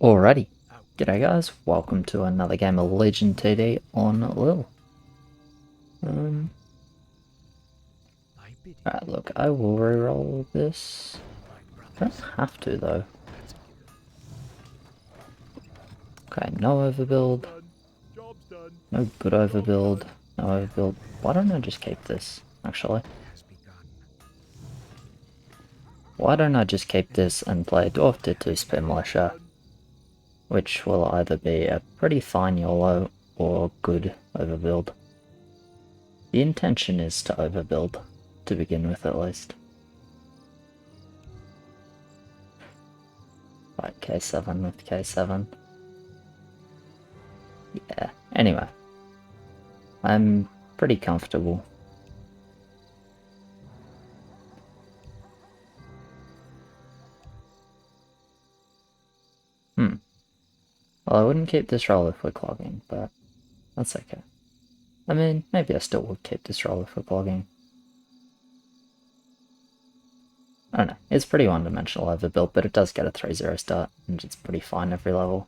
Alrighty, g'day guys, welcome to another game of Legend TD on LIHL. Alright, look, I will reroll this. I don't have to though. Okay, no overbuild. No good overbuild. No overbuild. Why don't I just keep this, actually? Why don't I just keep this and play Dwarf Tier 2 Spear Militia? Which will either be a pretty fine YOLO or good overbuild. The intention is to overbuild, to begin with at least. Right, K7 with K7. Yeah, anyway. I'm pretty comfortable. Well, I wouldn't keep this roll if we're clogging, but that's okay. I mean, maybe I still would keep this roll if we're clogging. I don't know, it's pretty one-dimensional overbuilt, but it does get a 3-0 start, and it's pretty fine every level.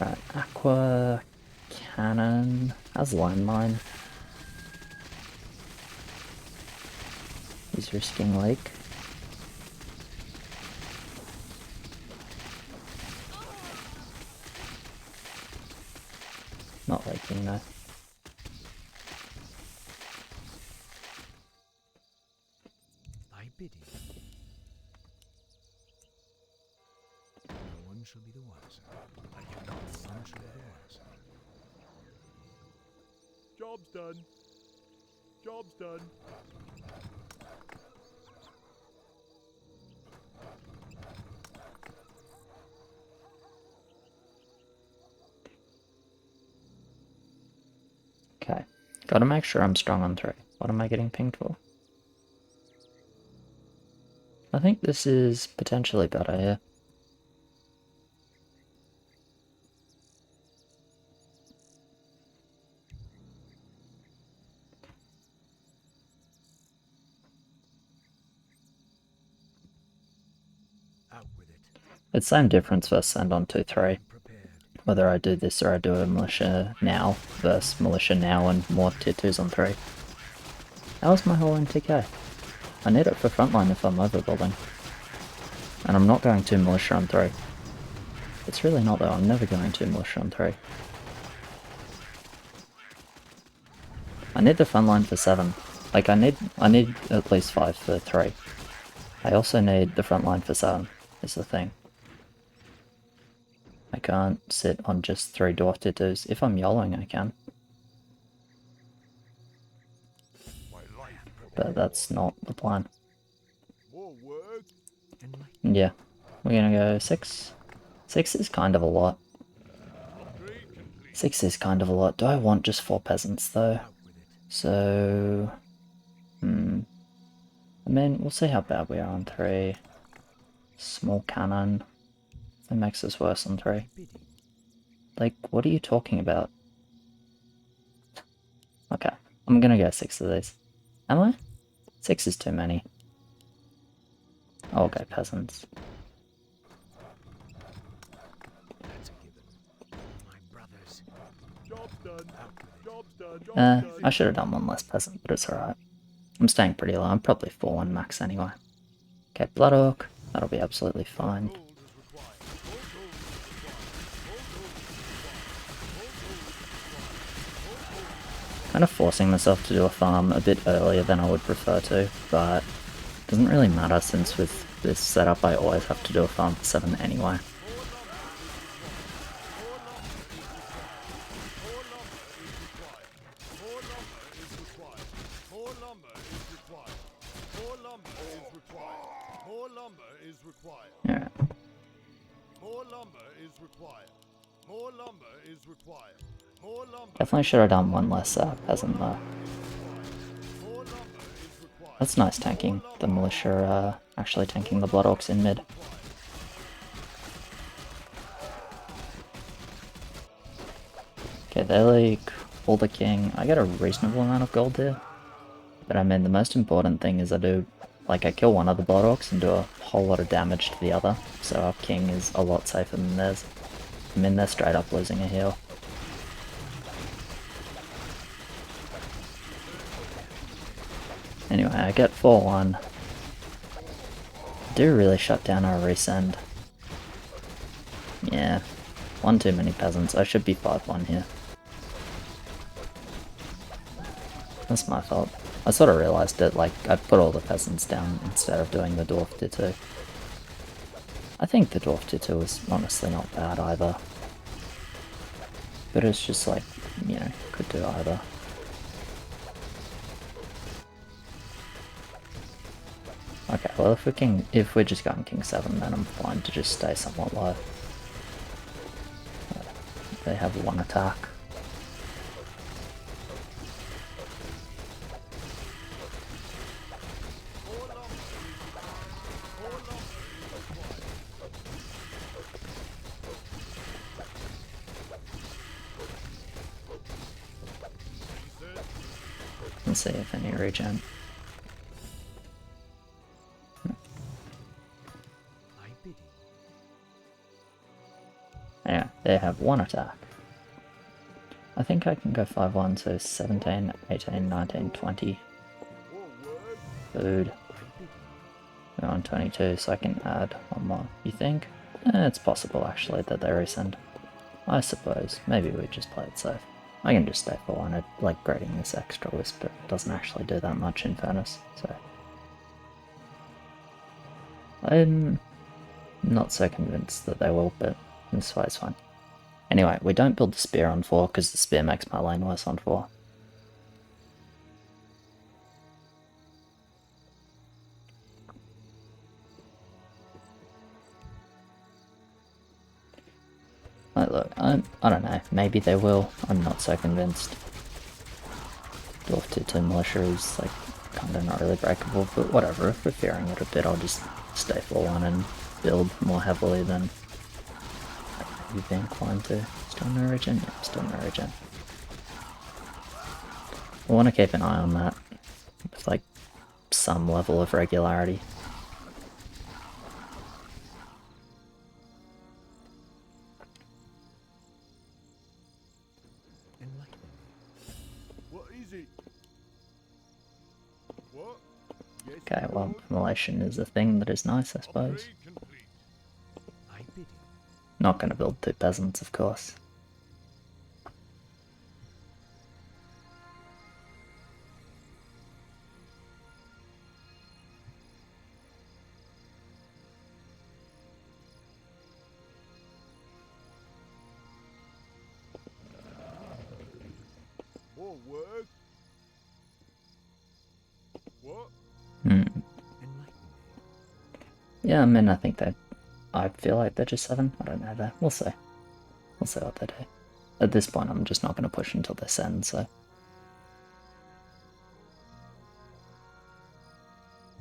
Right, Aqua Cannon has landmine. He's risking Lake. Not laking though. I bid it. No one shall be the wiser. I do not one shall be the wiser. Job's done. Job's done. Okay, gotta make sure I'm strong on 3. What am I getting pinged for? I think this is potentially better here. Out with it. It's same difference versus send on 2-3. Whether I do this or I do a militia now versus militia now and more tier 2s on 3. How is my whole MTK? I need it for frontline if I'm overbuilding. And I'm not going to militia on 3. It's really not though, I'm never going to militia on 3. I need the frontline for 7. Like I need at least 5 for 3. I also need the frontline for 7, is the thing. I can't sit on just 3 dwarf tier 2s. If I'm YOLOing I can. But that's not the plan. Yeah, we're gonna go 6. 6 is kind of a lot. 6 is kind of a lot. Do I want just 4 peasants though? So... I mean, we'll see how bad we are on 3. Small cannon. That makes us worse on 3. Like, what are you talking about? Okay, I'm gonna go 6 of these. Am I? 6 is too many. I'll go peasants. I should have done one less peasant, but it's alright. I'm staying pretty low, I'm probably 4-1 max anyway. Okay, Blood Orc, that'll be absolutely fine. Kind of forcing myself to do a farm a bit earlier than I would prefer to, but it doesn't really matter since with this setup I always have to do a farm for 7 anyway. Alright. Definitely should have done one less peasant though. That's nice tanking. The militia actually tanking the Blood Orcs in mid. Okay, they like pull the king. I get a reasonable amount of gold here. But I mean, the most important thing is I kill one of the Blood Orcs and do a whole lot of damage to the other. So our king is a lot safer than theirs. I mean, they're straight up losing a heal. Anyway, I get 4-1. Do really shut down our resend. Yeah, one too many peasants. I should be 5-1 here. That's my fault. I sort of realized it, like, I put all the peasants down instead of doing the dwarf tier 2. I think the dwarf tier 2 is honestly not bad either. But it's just like, you know, could do either. Okay, well if we're just going king 7, then I'm fine to just stay somewhat low. They have one attack. Let's see if any regen. Yeah, they have one attack. I think I can go 5-1, so 17, 18, 19, 20. Food. We're on 22, so I can add one more. You think? It's possible, actually, that they resend. I suppose. Maybe we just play it safe. I can just stay for one. I like grading this extra wisp, but it doesn't actually do that much in fairness, so... I'm not so convinced that they will, but this way is fine. Anyway, we don't build the spear on 4, because the spear makes my lane worse on 4. Like, look, I don't know, maybe they will. I'm not so convinced. Dwarf tier 2 militia is, like, kinda not really breakable, but whatever, if we're fearing it a bit, I'll just stay for one and build more heavily than you'd be inclined to. Still no regen? Yeah, still no regen. I want to keep an eye on that, with, like, some level of regularity. What is it? What? Yes, Okay, well, Lord. immolation is a thing that is nice, I suppose. Upgrade complete. Not gonna build 2 peasants, of course. More work. What? Yeah, I mean, I feel like they're just 7. I don't know though. We'll see. We'll see what they do. At this point, I'm just not going to push until they send, so...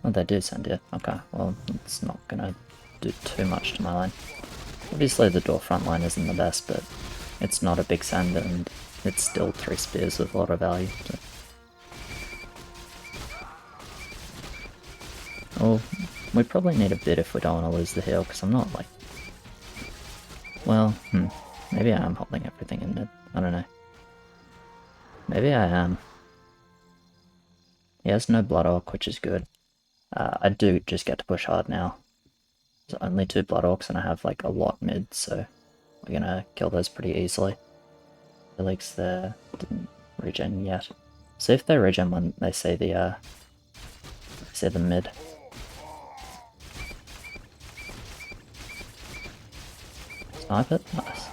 Oh, they do send it. Okay, well, it's not going to do too much to my line. Obviously, the door front line isn't the best, but it's not a big send, and it's still 3 spears with a lot of value. So. Well, we probably need a bit if we don't want to lose the heal, because I'm not, like... Well, maybe I am holding everything in mid. I don't know. Maybe I am. He has no Blood Orc, which is good. I do just get to push hard now. There's only 2 Blood Orcs, and I have, like, a lot mid, so we're gonna kill those pretty easily. The leaks there didn't regen yet. See if they regen when they see the mid. Snipe it? Nice.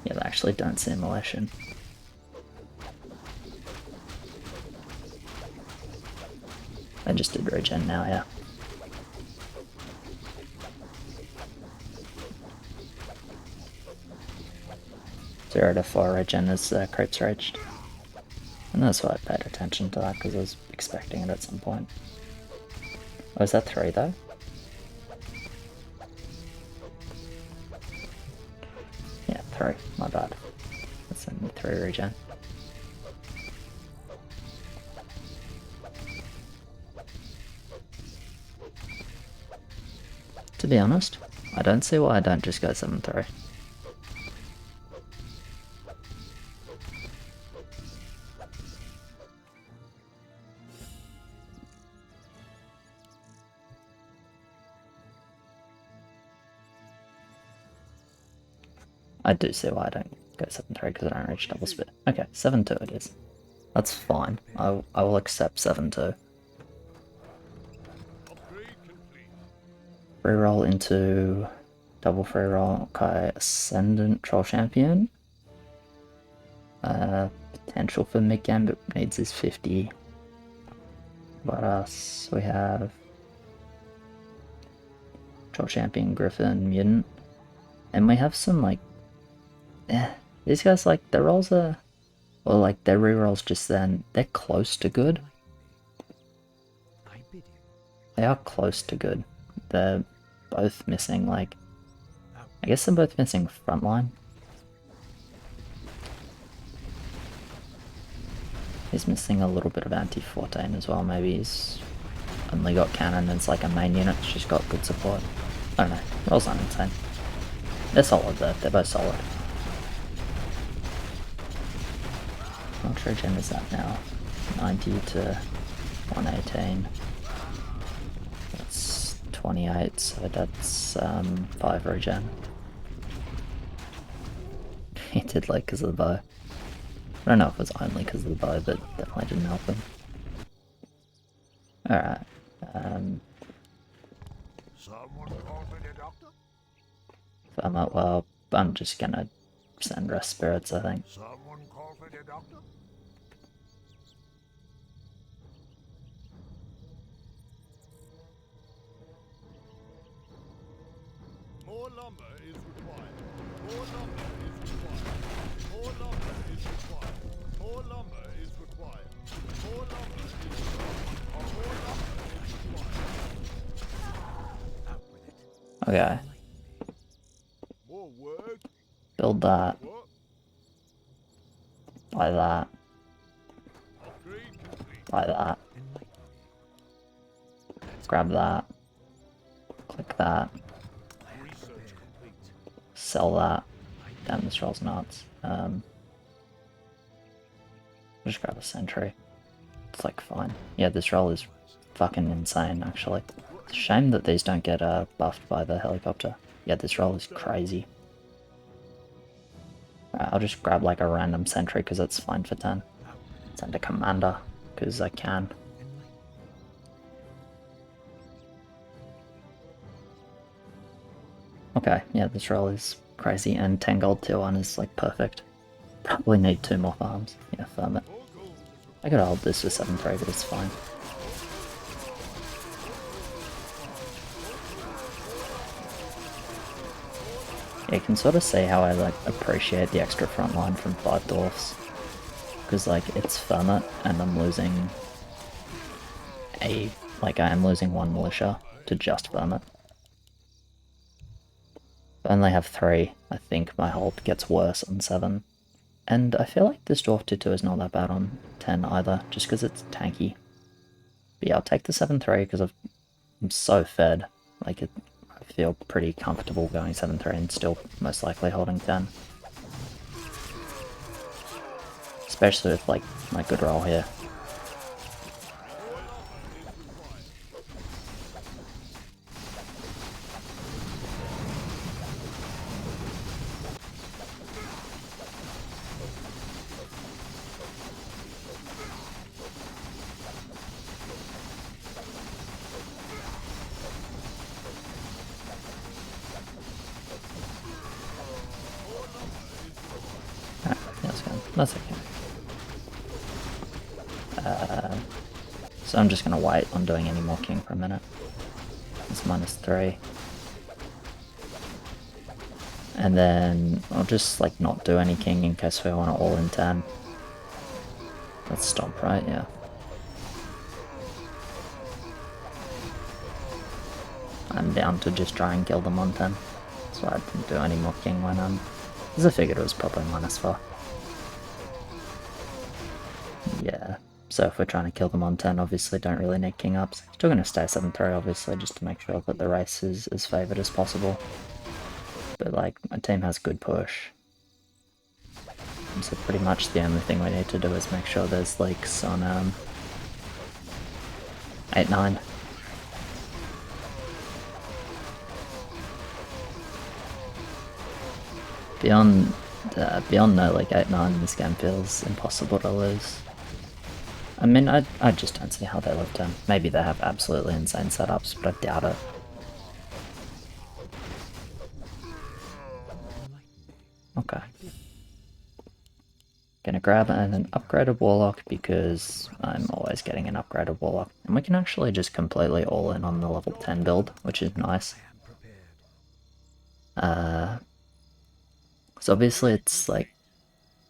Yeah, they actually don't see immolation. I just did regen now, yeah. 0 to 4 regen as creeps reached. And that's why I paid attention to that, because I was expecting it at some point. Oh, is that 3 though? Yeah, 3, my bad. That's only 3 regen. To be honest, I don't see why I don't just go 7-3. I do see why I don't go 7-3 because I don't reach double spit. Okay, 7-2 it is. That's fine. I will accept 7-2. Free roll into double free roll. Okay, Ascendant Troll Champion. Potential for mid game, but needs is 50. What else? We have Troll Champion, Griffin, Mutant. And we have some like these guys, like, their rolls are, well, like, their rerolls just then, they're close to good. They are close to good. They're both missing, like, I guess they're both missing frontline. He's missing a little bit of anti-14 as well. Maybe he's only got cannon and it's like a main unit, she's got good support. I don't know, rolls aren't insane. They're solid though, they're both solid. How much regen is that now? 90 to 118. That's 28, so that's 5 regen. He did like because of the bow. I don't know if it was only because of the bow, but definitely didn't help him. Alright. Well, I'm just gonna send rest spirits, I think. More lumber is required. More lumber is required. More lumber is required. More lumber is required. More lumber is required. More lumber is required. Okay. More work. Build that. What? Like that. Upgrade complete. Like that. Grab that. Click that. Research complete. Sell that. Damn, this roll's nuts. Just grab a sentry. It's like fine. Yeah, this roll is fucking insane, actually. It's a shame that these don't get buffed by the helicopter. Yeah, this roll is crazy. Alright, I'll just grab like a random sentry because it's fine for 10. Send a commander because I can. Okay, yeah, this roll is crazy, and 10 gold tier 1 is like perfect. Probably need 2 more farms. Yeah, farm it. I could hold this for 7-3, but it's fine. Yeah, you can sort of see how I like appreciate the extra front line from 5 dwarfs. Because like it's farm it, and I'm losing I am losing 1 militia to just farm it. If I only have 3, I think my hold gets worse on 7. And I feel like this dwarf 2-2 is not that bad on 10 either, just because it's tanky. But yeah, I'll take the 7-3 because I'm so fed. Like, I feel pretty comfortable going 7-3 and still most likely holding 10. Especially with like my good roll here. That's okay. So I'm just gonna wait on doing any more king for a minute. It's -3. And then I'll just like not do any king in case we want to all in 10. Let's stop, right? Yeah. I'm down to just try and kill them on 10. So I didn't do any more king when because I figured it was probably -4. Yeah. So if we're trying to kill them on 10, obviously don't really need king ups. Still going to stay 7-3 obviously, just to make sure that the race is as favoured as possible. But like, my team has good push. So pretty much the only thing we need to do is make sure there's leaks on 8-9. Beyond no like 8-9, this game feels impossible to lose. I mean, I just don't see how they live 10. Maybe they have absolutely insane setups, but I doubt it. Okay. Gonna grab an upgraded Warlock because I'm always getting an upgraded Warlock. And we can actually just completely all in on the level 10 build, which is nice. So obviously it's like,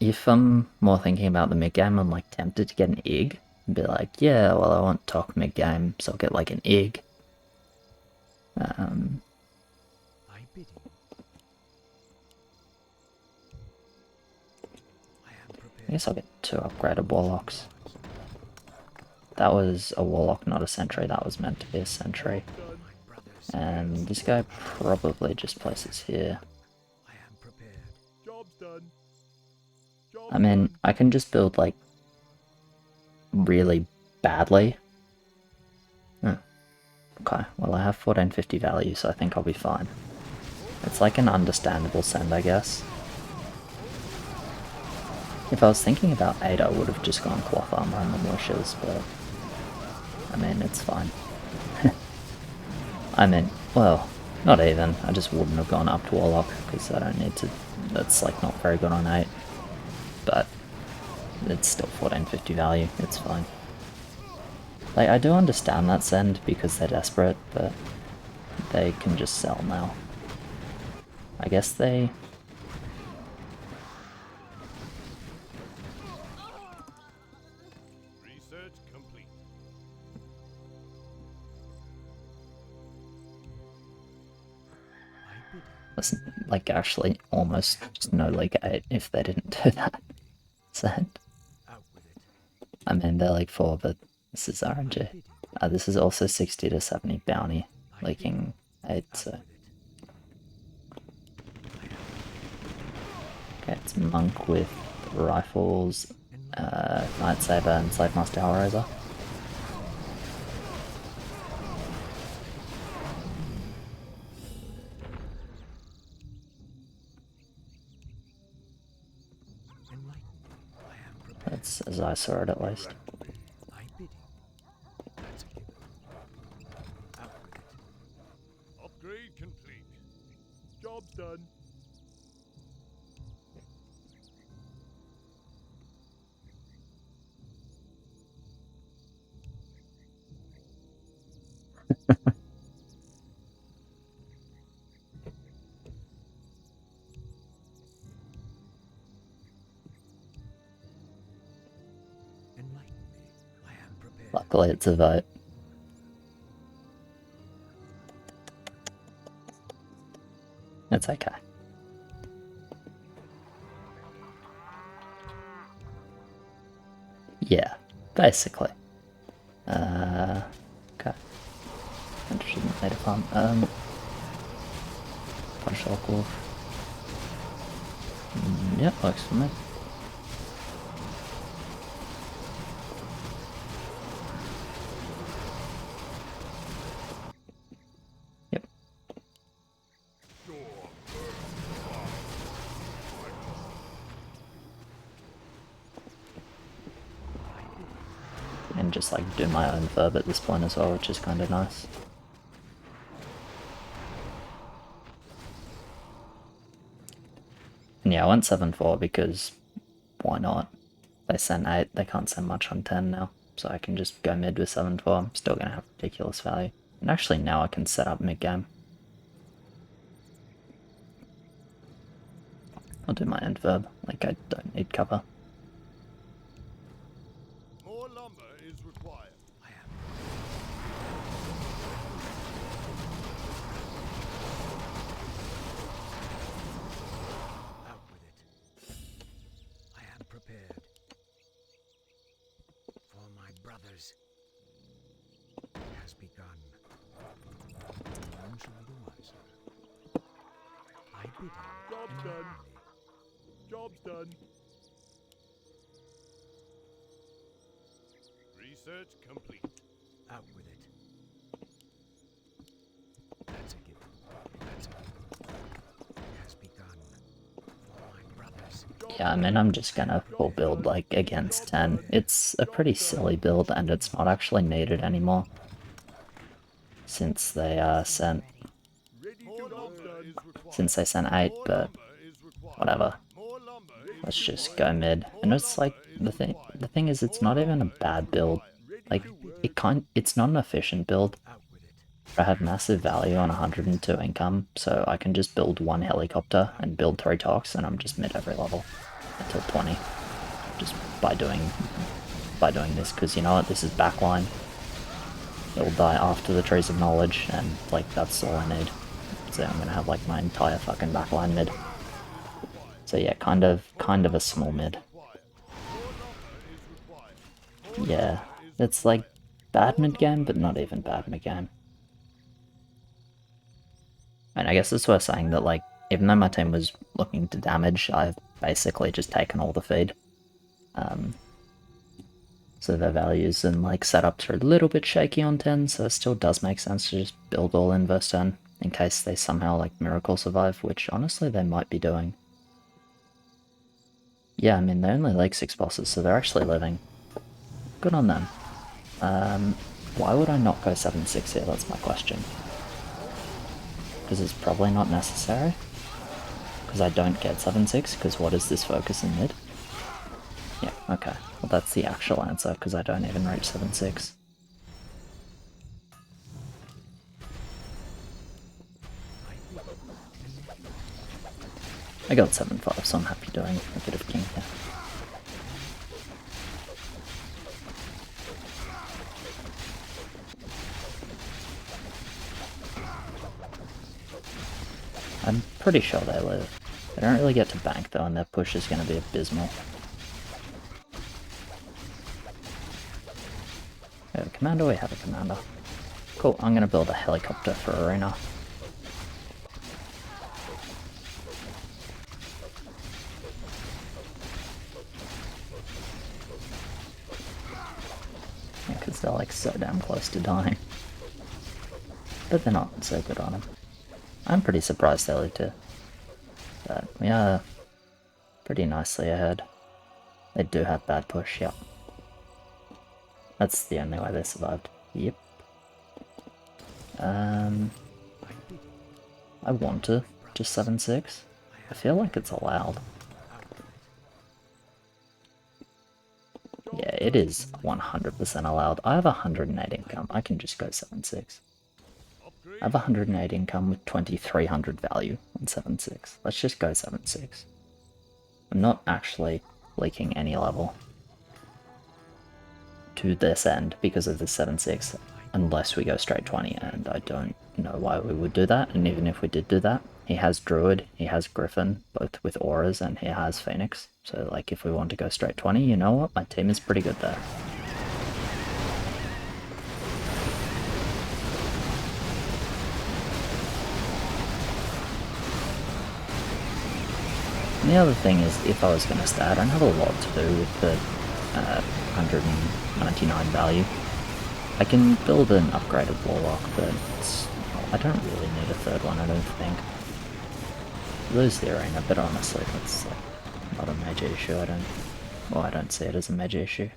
if I'm more thinking about the mid game, I'm like tempted to get an Ig and be like, yeah, well I want Tok mid game, so I'll get like an Ig. I guess I'll get 2 upgraded Warlocks. That was a Warlock, not a Sentry. That was meant to be a Sentry. And this guy probably just places here. Job's done. I mean, I can just build like really badly. Okay, well I have 1450 value, so I think I'll be fine. It's like an understandable send, I guess. If I was thinking about 8, I would have just gone cloth armor and the militias, but I mean, it's fine. I mean, well, not even. I just wouldn't have gone up to Warlock, because I don't need to. That's like not very good on 8. But it's still 1450 value, it's fine. Like, I do understand that send because they're desperate, but they can just sell now. I guess they... Research complete. That's like actually almost just no League 8 if they didn't do that send. I mean, they're like 4, but this is RNG. This is also 60 to 70 bounty, leaking 8, so... Okay, it's Monk with rifles, Lightsaber, and Slave Master Hellraiser. That's as I saw it, at least. Upgrade complete. Job's done. Luckily it's a vote. It's okay. Yeah, basically. Okay. I shouldn't need a pump. Punch lock off. Yeah, works for me. Yep. And just like do my own verb at this point as well, which is kind of nice. And yeah, I went 7-4 because why not? They sent 8, they can't send much on 10 now, so I can just go mid with 7-4. I'm still going to have ridiculous value. And actually now I can set up mid game. do my end verb, like I don't need cover. More lumber is required. Out with it. I am prepared. For my brothers. It has begun. None shall be the wiser. I bid you. Job's done. Job's done. Research complete. Out with it. That's a given. That's a given. It has begun. For my brothers. Yeah, I mean, I'm just gonna full build like against 10. It's a pretty silly build, and it's not actually needed anymore. Since they sent More lumber is required. since they sent 8, More but lumber is required. whatever. More lumber is Let's just required. go mid. And it's like the thing is it's not even a bad build. Like it's not an efficient build. Out with it. I have massive value on 102 income, so I can just build 1 helicopter and build 3 talks, and I'm just mid every level until 20. Just by doing this, because you know what, this is backline. It'll die after the trees of knowledge, and like that's all I need. So I'm gonna have like my entire fucking backline mid. So yeah, kind of a small mid. Yeah, it's like bad mid game, but not even bad mid game. And I guess it's worth saying that, like, even though my team was looking to damage, I've basically just taken all the feed. So their values and, like, setups are a little bit shaky on 10, so it still does make sense to just build all in verse 10, in case they somehow, like, miracle survive, which, honestly, they might be doing. Yeah, I mean, they only like 6 bosses, so they're actually living. Good on them. Why would I not go 7-6 here? That's my question. Because it's probably not necessary. Because I don't get 7-6, because what is this focus in mid? Yeah, okay. Well, that's the actual answer, because I don't even reach 7-6. I got 7-5, so I'm happy doing a bit of king here. I'm pretty sure they live. They don't really get to bank though, and their push is going to be abysmal. We have a commander, we have a commander. Cool, I'm going to build a helicopter for Arena. Yeah, because they're like so damn close to dying. But they're not so good on him. I'm pretty surprised they live too. But we are pretty nicely ahead. They do have bad push, yep. That's the only way they survived. Yep. I want to just 7-6. I feel like it's allowed. Yeah, it is 100% allowed. I have 108 income. I can just go 7-6. I have 108 income with 2300 value on 7-6. Let's just go 7-6. I'm not actually leaking any level to this end because of the 7-6 unless we go straight 20, and I don't know why we would do that. And even if we did do that, he has Druid, he has Griffin, both with auras, and he has Phoenix. So like if we want to go straight 20, you know what, my team is pretty good there. And the other thing is, if I was going to stay, I don't have a lot to do with the 199 value. I can build an upgraded Warlock, but I don't really need a third one, I don't think. Lose the arena, but honestly, that's like not a major issue. I don't see it as a major issue.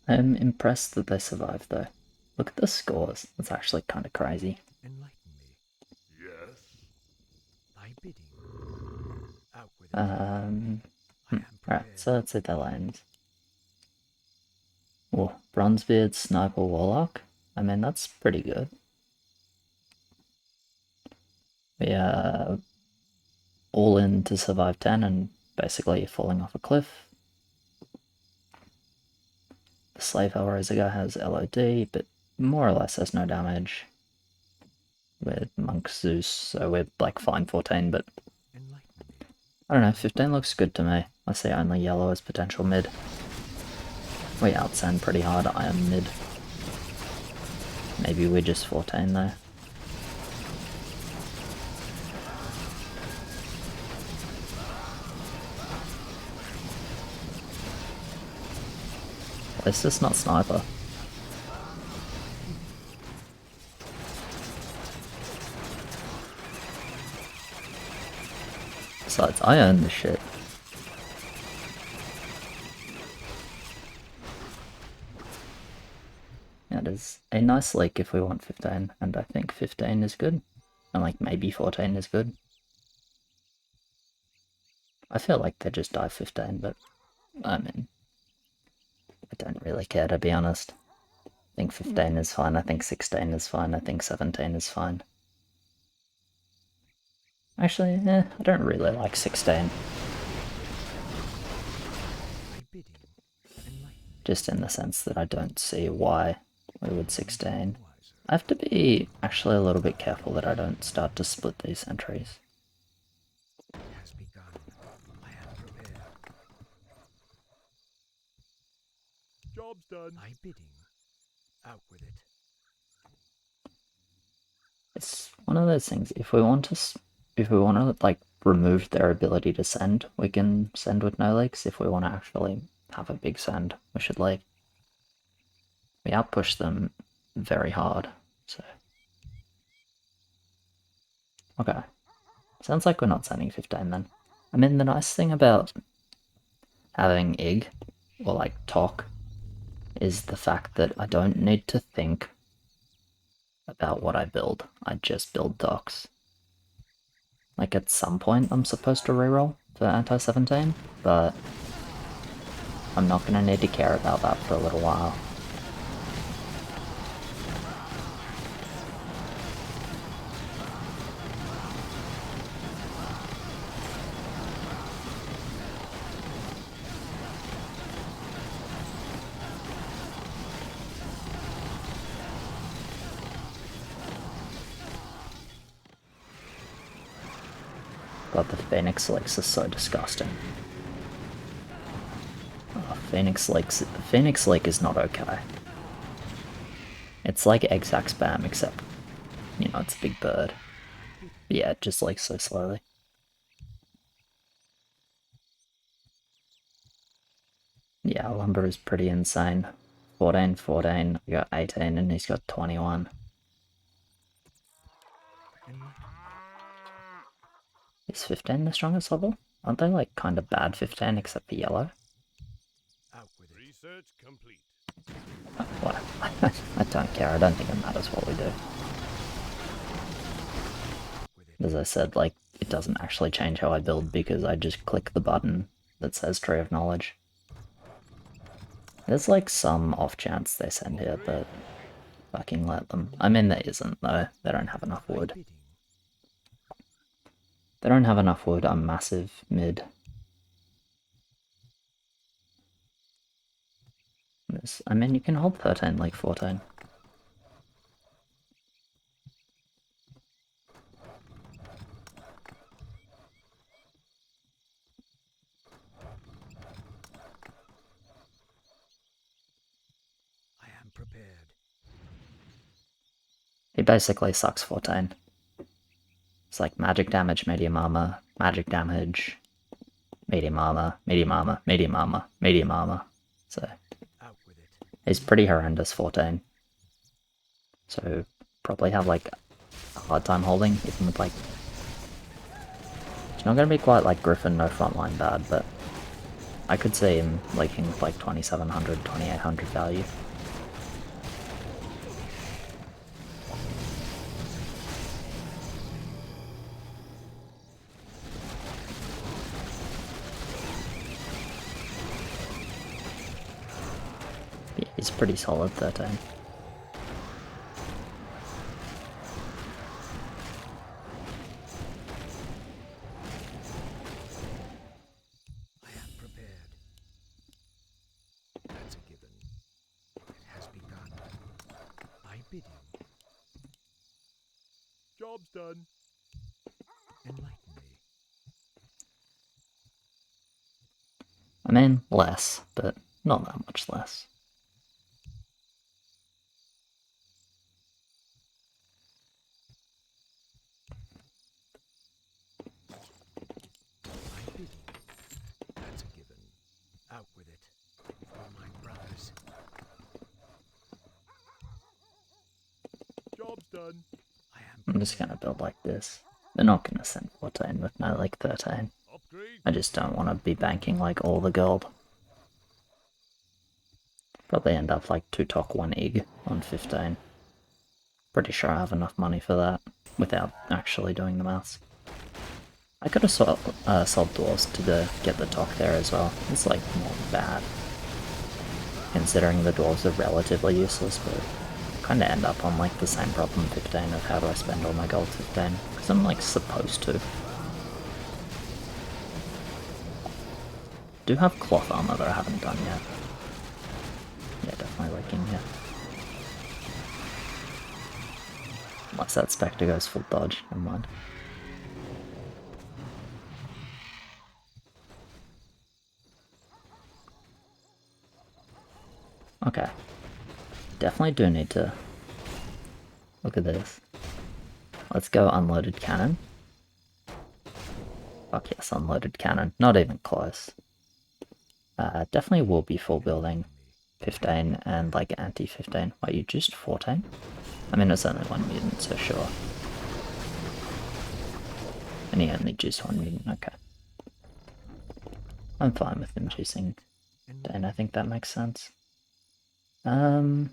I'm impressed that they survived though. Look at the scores, that's actually kind of crazy. Enlighten me. Yes. Thy bidding. Right, so let's hit the lanes. Oh, Bronzebeard, Sniper, Warlock. I mean, that's pretty good. We are all in to survive 10 and basically falling off a cliff. The Slave Hellraiser guy has LOD, but more or less has no damage. With Monk Zeus, so we're like fine 14, but I don't know, 15 looks good to me. I see only yellow as potential mid. We outsend pretty hard, I am mid. Maybe we're just 14 though. At least it's not Sniper. Besides, I own this shit. Yeah, it is a nice leak if we want 15, and I think 15 is good. And like maybe 14 is good. I feel like they just die 15, but I mean, I don't really care to be honest. I think 15 is fine, I think 16 is fine, I think 17 is fine. Actually, I don't really like 16. Just in the sense that I don't see why we would 16. I have to be actually a little bit careful that I don't start to split these entries. Has begun. I am prepared. Job's done. My bidding. Out with it. It's one of those things. If we want to like remove their ability to send, we can send with no leaks. If we want to actually have a big send, we should leak. We outpush them very hard, so okay. Sounds like we're not sending 15 then. I mean, the nice thing about having IG, or like TOC, is the fact that I don't need to think about what I build. I just build docs. Like at some point I'm supposed to reroll for anti-17, but I'm not going to need to care about that for a little while. God, the Phoenix Lakes are so disgusting. Oh, Phoenix Lake is not okay. It's like exact spam, except, you know, it's a big bird. But yeah, it just like so slowly. Yeah, Lumber is pretty insane. 14, 14, I got 18, and he's got 21. Is 15 the strongest level? Aren't they like kind of bad 15 except for yellow? Out with it. Research complete. What? I don't care, I don't think it matters what we do. As I said, like, it doesn't actually change how I build because I just click the button that says Tree of Knowledge. There's like some off chance they send here, but fucking let them. I mean, there isn't though, they don't have enough wood. Bidding. They don't have enough wood, I'm massive mid. I mean, you can hold 13 like 14. I am prepared. He basically sucks 14. It's like magic damage, medium armor, magic damage, medium armor, medium armor, medium armor, medium armor. So Out with it. he's pretty horrendous 14. So probably have like a hard time holding, even with like... It's not going to be quite like Griffin, no frontline bad, but I could see him leaking with like 2700, 2800 value. is pretty solid, 13. I am prepared. That's a given. It has begun. I bid you. Job's done. Enlighten me. I mean, less, but not that much less. I bid you. That's a given. Out with it. For my brothers. Job's done. I am I'm just gonna build like this. They're not gonna send 14 with no like 13. Upgrade. I just don't want to be banking like all the gold. Probably end up like 2 talk 1 egg on 15. Pretty sure I have enough money for that without actually doing the maths. I could have sold dwarves to get the talk there as well. It's like not bad, considering the dwarves are relatively useless, but kind of end up on like the same problem 15 of how do I spend all my gold 15, because I'm like supposed to. Do have cloth armor that I haven't done yet. Yeah, definitely leaking here. Unless that Spectre goes full dodge, never mind. Okay. Definitely do need to look at this. Let's go unloaded cannon. Fuck yes, unloaded cannon. Not even close. Definitely will be full building 15 and like anti-15. Wait, you just 14? I mean, it's only 1 mutant, so sure. And he only juiced 1 mutant, okay. I'm fine with him juicing Dane, I think that makes sense. Upgrade.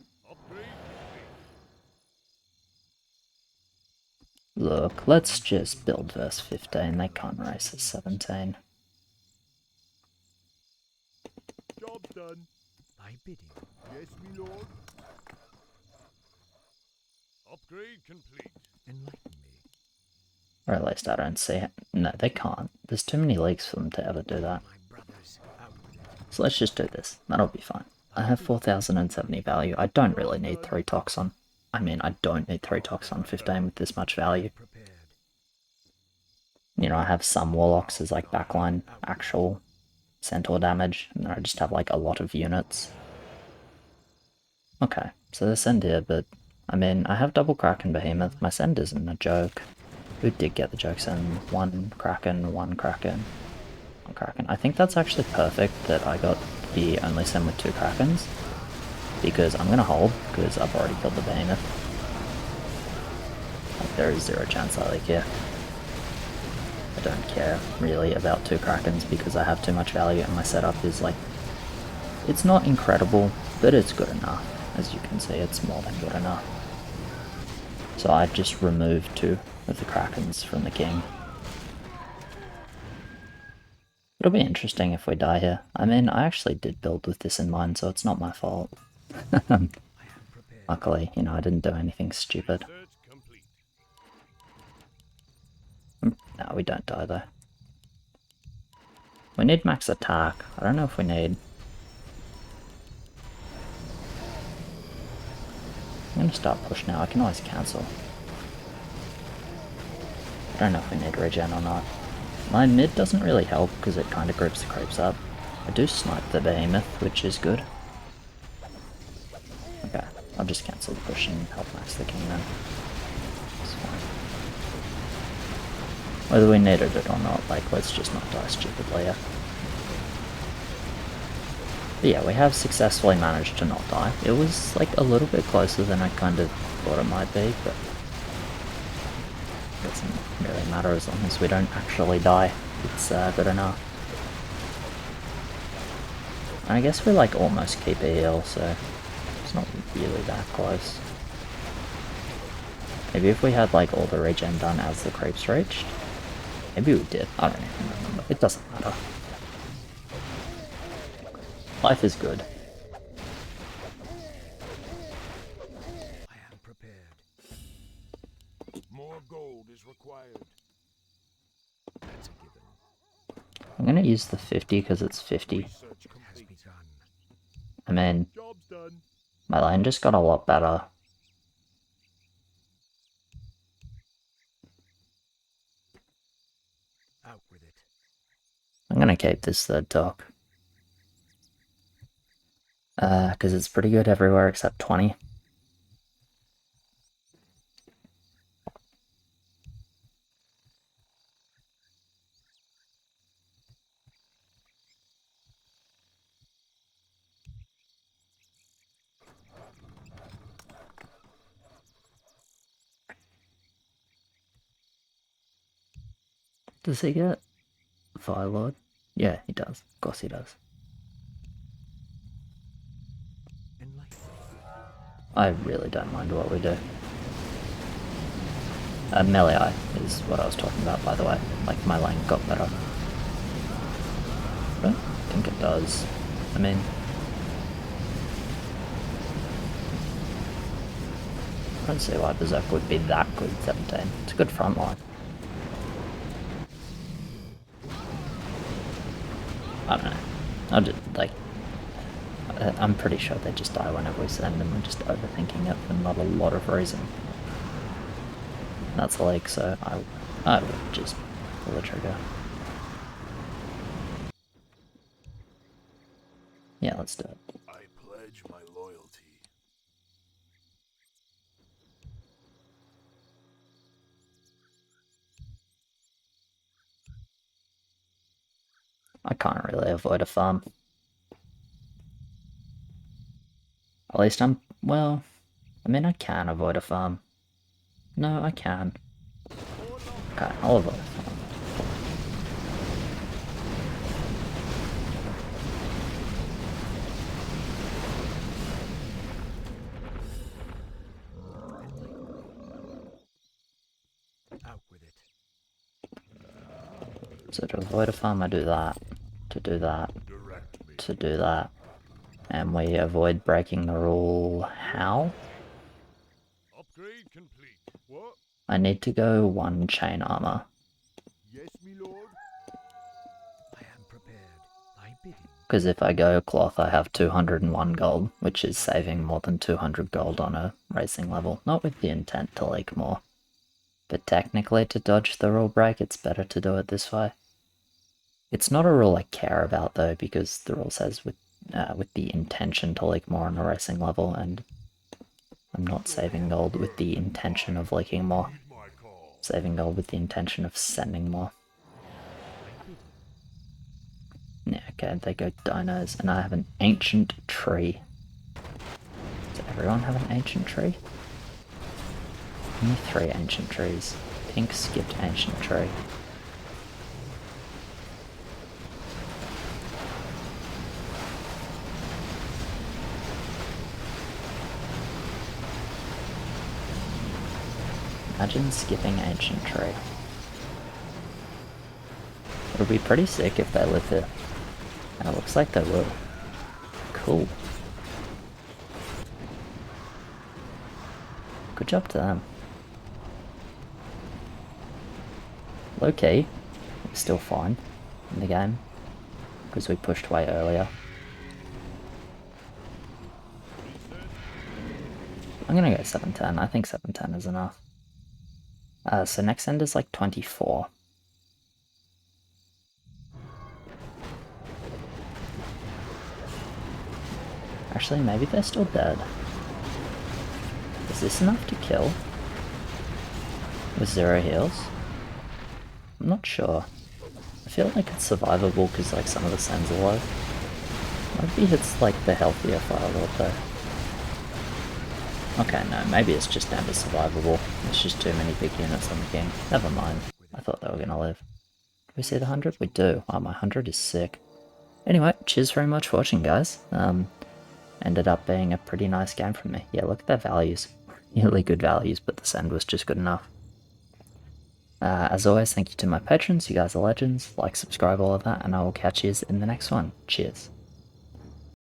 Look, let's just build verse 15, they can't race at 17. Job's done. I bid you. Yes, me lord. Upgrade complete. Enlighten me. Or at least I don't see it. No, they can't. There's too many leaks for them to ever do that. My brothers. Out with it. So let's just do this. That'll be fine. I have 4,070 value. I don't really need 3 toxon. I mean, I don't need 3 toxon 15 with this much value. Prepared. You know, I have some warlocks as like backline actual centaur damage, and then I just have like a lot of units. Okay, so they send here, but I mean, I have double Kraken Behemoth. My send isn't a joke. Who did get the jokes in? 1 Kraken, 1 Kraken, 1 Kraken. I think that's actually perfect that I got the only send with 2 Krakens, because I'm gonna hold, because I've already killed the Behemoth. Like, there is 0 chance I leak here. I don't care really about 2 Krakens because I have too much value and my setup is like, it's not incredible, but it's good enough. As you can see, it's more than good enough. So I just removed 2 of the Krakens from the king. It'll be interesting if we die here. I mean, I actually did build with this in mind, so it's not my fault. Luckily, you know, I didn't do anything stupid. Search complete. No, we don't die though. We need max attack. I don't know if we need... I'm gonna start push now. I can always cancel. I don't know if we need regen or not. My mid doesn't really help because it kind of groups the creeps up. I do snipe the behemoth, which is good. Okay, I'll just cancel the push and help max the king then. It's fine. Whether we needed it or not, like, let's just not die stupidly here. But yeah, we have successfully managed to not die. It was like a little bit closer than I kind of thought it might be, but it doesn't really matter as long as we don't actually die. It's good enough. And I guess we like almost keep a heal, so it's not really that close. Maybe if we had like all the regen done as the creeps reached. Maybe we did. I don't even remember. It doesn't matter. Life is good. I'm gonna use the 50 because it's 50. Research complete. I mean, Job's done. my lane just got a lot better. Out with it. I'm gonna keep this third talk. Because it's pretty good everywhere except 20. Does he get Fire Lord? Yeah, he does. Of course he does. Enlighten. I really don't mind what we do. Melee is what I was talking about, by the way. Like, my lane got better. I don't think it does. I mean... I don't see why Berserk would be that good 17. It's a good front line. I don't know. I just, like... I'm pretty sure they just die whenever we send them. We're just overthinking it for not a lot of reason. That's a lake, so I would just pull the trigger. Yeah, let's do it. I pledge my loyalty. I can't really avoid a farm. At least well, I mean I can avoid a farm. No, I can. Okay, I'll avoid a farm. Out with it. So to avoid a farm I do that. To do that. Direct me. To do that. And we avoid breaking the rule how? Upgrade complete. What? I need to go 1 chain armor. Yes, me lord. I am prepared. Thy bidding. Because if I go cloth I have 201 gold, which is saving more than 200 gold on a racing level. Not with the intent to leak more. But technically to dodge the rule break it's better to do it this way. It's not a rule I care about though, because the rule says with the intention to leak more on a racing level, and I'm not saving gold with the intention of leaking more. Heed my call. Saving gold with the intention of sending more. Yeah, okay, they go dinos, and I have an ancient tree. Does everyone have an ancient tree? Only 3 ancient trees. Pink skipped ancient tree. Imagine skipping ancient tree. It would be pretty sick if they live here. And it looks like they will. Cool. Good job to them. Low key, we're still fine in the game, because we pushed way earlier. I'm gonna go 710, I think 710 is enough. So next end is like 24. Actually, maybe they're still dead. Is this enough to kill? With 0 heals? I'm not sure. I feel like it's survivable because like some of the sends are low. Maybe it's like the healthier Fire Lord though. Okay, no, maybe it's just down to survivable. It's just too many big units on the king. Never mind. I thought they were gonna live. Do we see the 100? We do. Wow, my 100 is sick. Anyway, cheers very much for watching, guys. Ended up being a pretty nice game from me. Yeah, look at their values. Really good values, but the send was just good enough. As always, thank you to my patrons. You guys are legends. Like, subscribe, all of that, and I will catch you in the next one. Cheers.